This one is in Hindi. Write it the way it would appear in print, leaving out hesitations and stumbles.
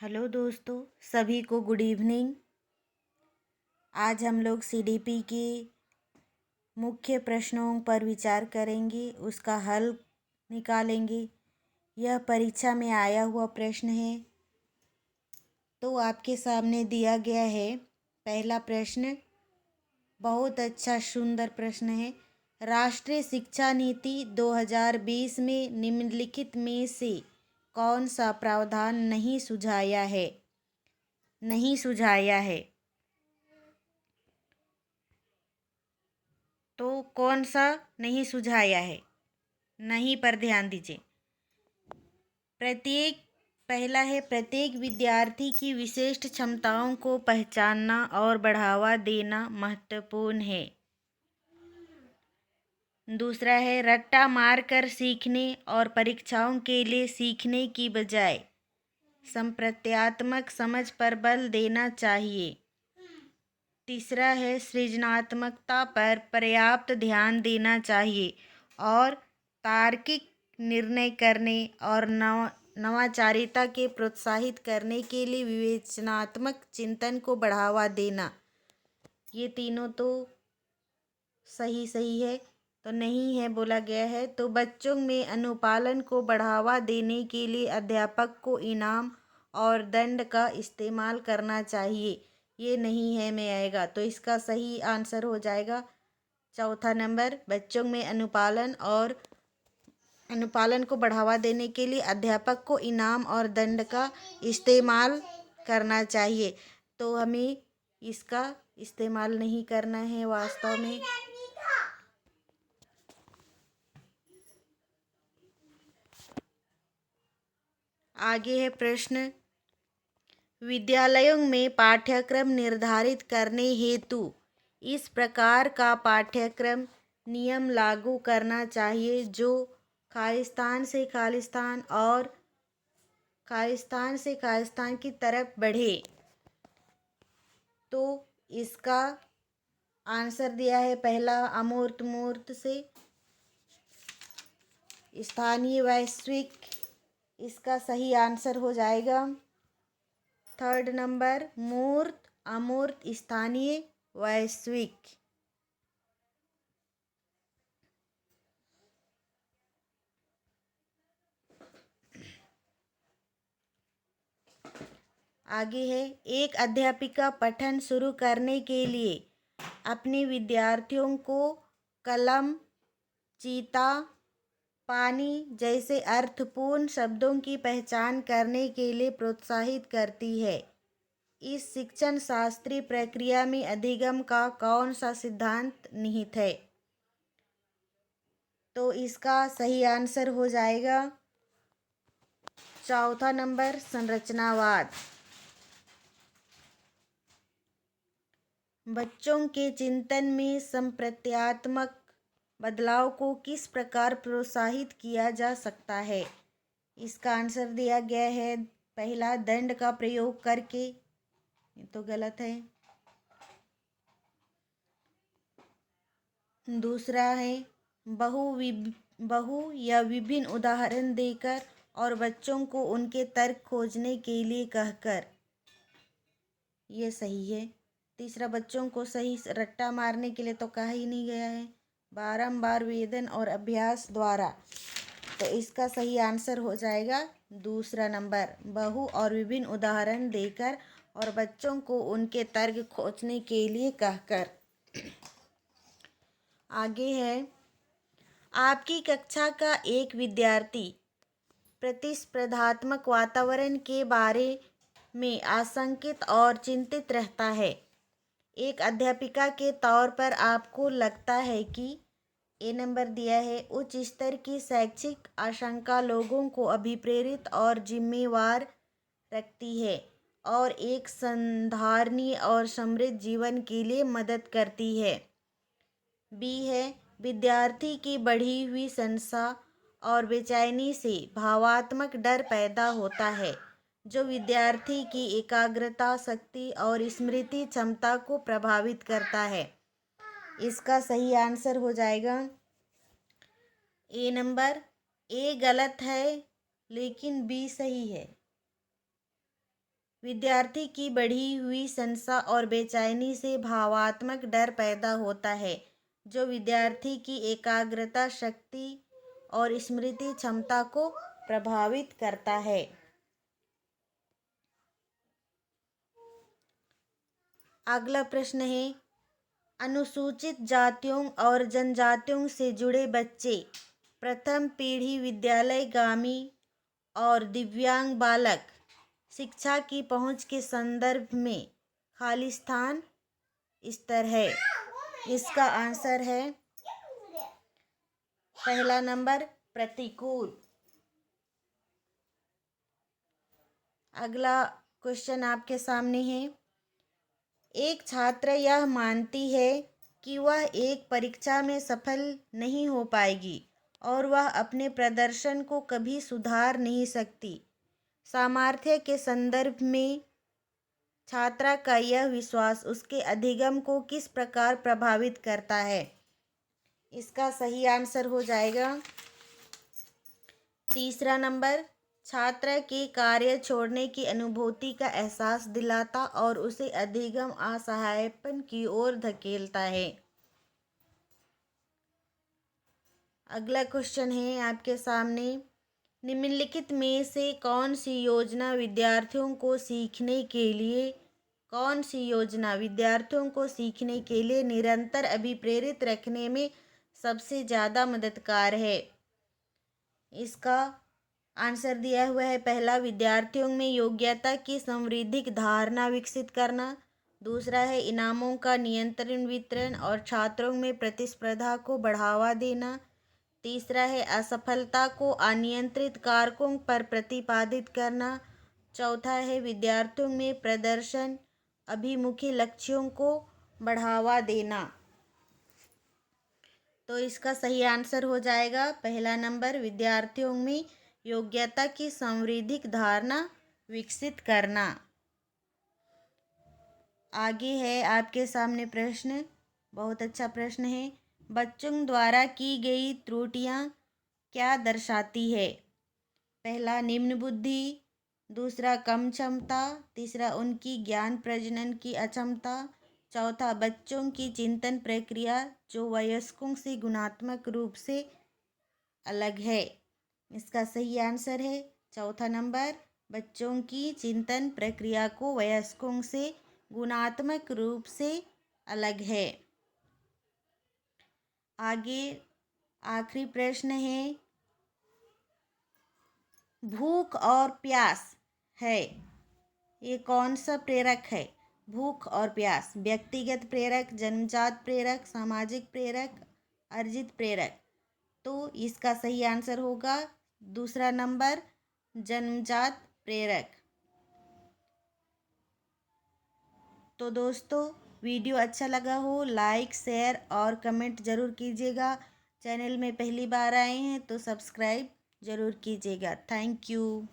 हेलो दोस्तों, सभी को गुड इवनिंग। आज हम लोग सीडीपी की मुख्य प्रश्नों पर विचार करेंगे, उसका हल निकालेंगे। यह परीक्षा में आया हुआ प्रश्न है, तो आपके सामने दिया गया है। पहला प्रश्न बहुत अच्छा सुंदर प्रश्न है। राष्ट्रीय शिक्षा नीति 2020 में निम्नलिखित में से कौन सा प्रावधान नहीं सुझाया है? तो कौन सा नहीं सुझाया है? नहीं पर ध्यान दीजिए। पहला है, प्रत्येक विद्यार्थी की विशिष्ट क्षमताओं को पहचानना और बढ़ावा देना महत्वपूर्ण है। दूसरा है, रट्टा मारकर सीखने और परीक्षाओं के लिए सीखने की बजाय संप्रत्यात्मक समझ पर बल देना चाहिए। तीसरा है, सृजनात्मकता पर पर्याप्त ध्यान देना चाहिए और तार्किक निर्णय करने और नवाचारिता के प्रोत्साहित करने के लिए विवेचनात्मक चिंतन को बढ़ावा देना। ये तीनों तो सही है, तो नहीं है बोला गया है। तो बच्चों में अनुपालन को बढ़ावा देने के लिए अध्यापक को इनाम और दंड का इस्तेमाल करना चाहिए। ये नहीं है में आएगा, तो इसका सही आंसर हो जाएगा चौथा नंबर। बच्चों में अनुपालन को बढ़ावा देने के लिए अध्यापक को इनाम और दंड का इस्तेमाल करना चाहिए। तो हमें इसका इस्तेमाल नहीं करना है वास्तव में। आगे है प्रश्न, विद्यालयों में पाठ्यक्रम निर्धारित करने हेतु इस प्रकार का पाठ्यक्रम नियम लागू करना चाहिए जो खालिस्तान से खालिस्तान की तरफ बढ़े। तो इसका आंसर दिया है पहला, अमूर्त मूर्त से स्थानीय वैश्विक। इसका सही आंसर हो जाएगा थर्ड नंबर, मूर्त अमूर्त स्थानीय वैश्विक। आगे है, एक अध्यापिका पठन शुरू करने के लिए अपने विद्यार्थियों को कलम, चीता, पानी जैसे अर्थपूर्ण शब्दों की पहचान करने के लिए प्रोत्साहित करती है। इस शिक्षण शास्त्रीय प्रक्रिया में अधिगम का कौन सा सिद्धांत निहित है? तो इसका सही आंसर हो जाएगा चौथा नंबर, संरचनावाद। बच्चों के चिंतन में संप्रत्यात्मक बदलाव को किस प्रकार प्रोत्साहित किया जा सकता है? इसका आंसर दिया गया है पहला, दंड का प्रयोग करके। ये तो गलत है। दूसरा है, बहु या विभिन्न उदाहरण देकर और बच्चों को उनके तर्क खोजने के लिए कहकर। ये सही है। तीसरा, बच्चों को सही रट्टा मारने के लिए तो कहा ही नहीं गया है, बारंबार वेदन और अभ्यास द्वारा। तो इसका सही आंसर हो जाएगा दूसरा नंबर, बहु और विभिन्न उदाहरण देकर और बच्चों को उनके तर्क खोजने के लिए कहकर। आगे है, आपकी कक्षा का एक विद्यार्थी प्रतिस्पर्धात्मक वातावरण के बारे में आशंकित और चिंतित रहता है। एक अध्यापिका के तौर पर आपको लगता है कि ए नंबर दिया है, उच्च स्तर की शैक्षिक आशंका लोगों को अभिप्रेरित और जिम्मेवार रखती है और एक संधारणीय और समृद्ध जीवन के लिए मदद करती है। बी है, विद्यार्थी की बढ़ी हुई संशय और बेचैनी से भावात्मक डर पैदा होता है जो विद्यार्थी की एकाग्रता, शक्ति और स्मृति क्षमता को प्रभावित करता है। इसका सही आंसर हो जाएगा ए नंबर। ए गलत है लेकिन बी सही है। विद्यार्थी की बढ़ी हुई संशय और बेचैनी से भावात्मक डर पैदा होता है, जो विद्यार्थी की एकाग्रता शक्ति और स्मृति क्षमता को प्रभावित करता है। अगला प्रश्न है, अनुसूचित जातियों और जनजातियों से जुड़े बच्चे, प्रथम पीढ़ी विद्यालयगामी और दिव्यांग बालक शिक्षा की पहुंच के संदर्भ में खाली स्थान स्तर है। इसका आंसर है पहला नंबर प्रतिकूल। अगला क्वेश्चन आपके सामने है, एक छात्र यह मानती है कि वह एक परीक्षा में सफल नहीं हो पाएगी और वह अपने प्रदर्शन को कभी सुधार नहीं सकती। सामर्थ्य के संदर्भ में छात्रा का यह विश्वास उसके अधिगम को किस प्रकार प्रभावित करता है? इसका सही आंसर हो जाएगा तीसरा नंबर, छात्र के कार्य छोड़ने की अनुभूति का एहसास दिलाता और उसे अधिगम असहायपन की ओर धकेलता है। अगला क्वेश्चन है आपके सामने, निम्नलिखित में से कौन सी योजना विद्यार्थियों को सीखने के लिए निरंतर अभिप्रेरित रखने में सबसे ज़्यादा मददगार है? इसका आंसर दिया हुआ है, पहला विद्यार्थियों में योग्यता की संवैधानिक धारणा विकसित करना, दूसरा है इनामों का नियंत्रण वितरण और छात्रों में प्रतिस्पर्धा को बढ़ावा देना, तीसरा है असफलता को अनियंत्रित कारकों पर प्रतिपादित करना, चौथा है विद्यार्थियों में प्रदर्शन अभिमुखी लक्ष्यों को बढ़ावा देना। तो इसका सही आंसर हो जाएगा पहला नंबर, विद्यार्थियों में योग्यता की संवैधानिक धारणा विकसित करना। आगे है आपके सामने प्रश्न, बहुत अच्छा प्रश्न है, बच्चों द्वारा की गई त्रुटियां क्या दर्शाती है? पहला निम्न बुद्धि, दूसरा कम क्षमता, तीसरा उनकी ज्ञान प्रजनन की अक्षमता, चौथा बच्चों की चिंतन प्रक्रिया जो वयस्कों से गुणात्मक रूप से अलग है। इसका सही आंसर है चौथा नंबर, बच्चों की चिंतन प्रक्रिया को वयस्कों से गुणात्मक रूप से अलग है। आगे आखिरी प्रश्न है, भूख और प्यास है, ये कौन सा प्रेरक है? भूख और प्यास, व्यक्तिगत प्रेरक, जन्मजात प्रेरक, सामाजिक प्रेरक, अर्जित प्रेरक। तो इसका सही आंसर होगा दूसरा नंबर, जन्मजात प्रेरक। तो दोस्तों, वीडियो अच्छा लगा हो लाइक शेयर और कमेंट ज़रूर कीजिएगा। चैनल में पहली बार आए हैं तो सब्सक्राइब ज़रूर कीजिएगा। Thank you.